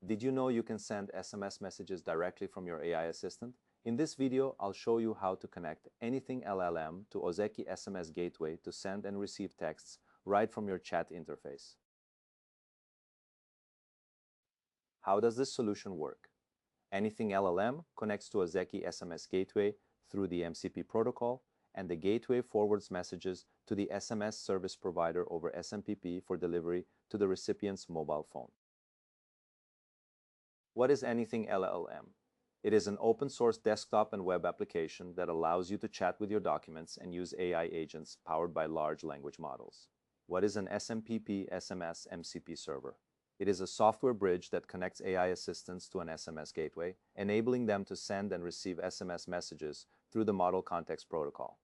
Did you know you can send SMS messages directly from your AI assistant? In this video, I'll show you how to connect AnythingLLM to Ozeki SMS Gateway to send and receive texts right from your chat interface. How does this solution work? AnythingLLM connects to Ozeki SMS Gateway through the MCP protocol, and the gateway forwards messages to the SMS service provider over SMPP for delivery to the recipient's mobile phone. What is AnythingLLM? It is an open-source desktop and web application that allows you to chat with your documents and use AI agents powered by large language models. What is an SMPP SMS MCP Server? It is a software bridge that connects AI assistants to an SMS gateway, enabling them to send and receive SMS messages through the Model Context Protocol.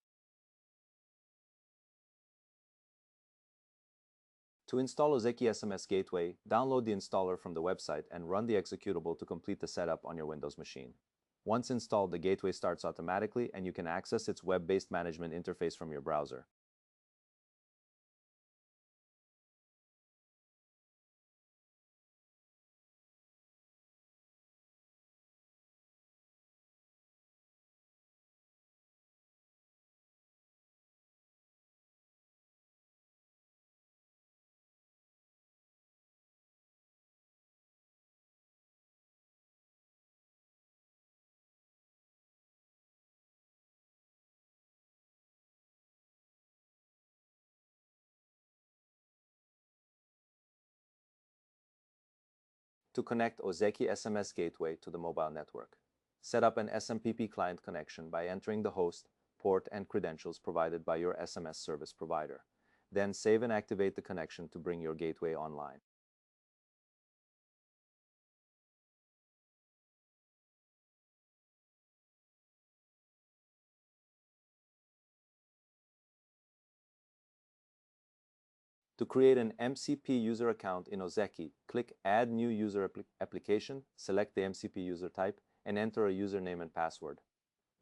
To install Ozeki SMS Gateway, download the installer from the website and run the executable to complete the setup on your Windows machine. Once installed, the gateway starts automatically and you can access its web-based management interface from your browser. To connect Ozeki SMS Gateway to the mobile network, set up an SMPP client connection by entering the host, port, and credentials provided by your SMS service provider. Then save and activate the connection to bring your gateway online. To create an MCP user account in Ozeki, click Add New User Application, select the MCP user type, and enter a username and password.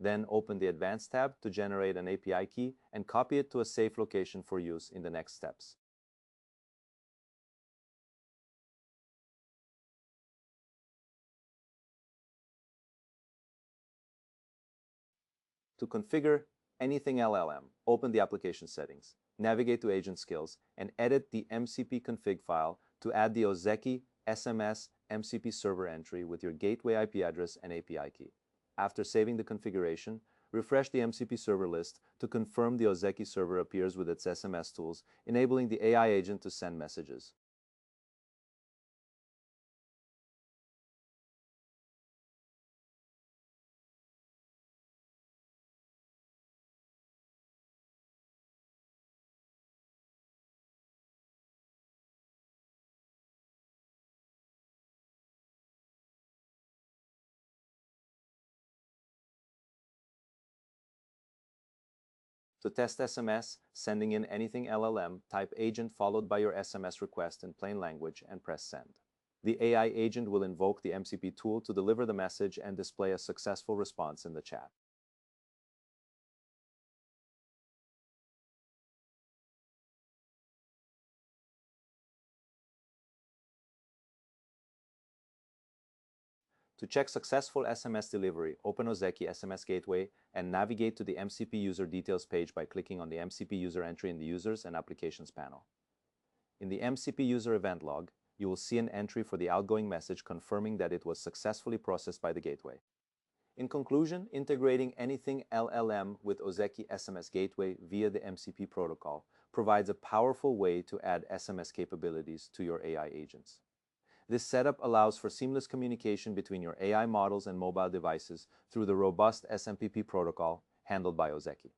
Then open the Advanced tab to generate an API key and copy it to a safe location for use in the next steps. To configure AnythingLLM, open the application settings, navigate to Agent Skills, and edit the MCP config file to add the Ozeki SMS MCP Server entry with your gateway IP address and API key. After saving the configuration, refresh the MCP server list to confirm the Ozeki server appears with its SMS tools, enabling the AI agent to send messages. To test SMS, sending in AnythingLLM, type agent followed by your SMS request in plain language and press send. The AI agent will invoke the MCP tool to deliver the message and display a successful response in the chat. To check successful SMS delivery, open Ozeki SMS Gateway and navigate to the MCP user details page by clicking on the MCP user entry in the Users and Applications panel. In the MCP user event log, you will see an entry for the outgoing message confirming that it was successfully processed by the gateway. In conclusion, integrating AnythingLLM with Ozeki SMS Gateway via the MCP protocol provides a powerful way to add SMS capabilities to your AI agents. This setup allows for seamless communication between your AI models and mobile devices through the robust SMPP protocol handled by Ozeki.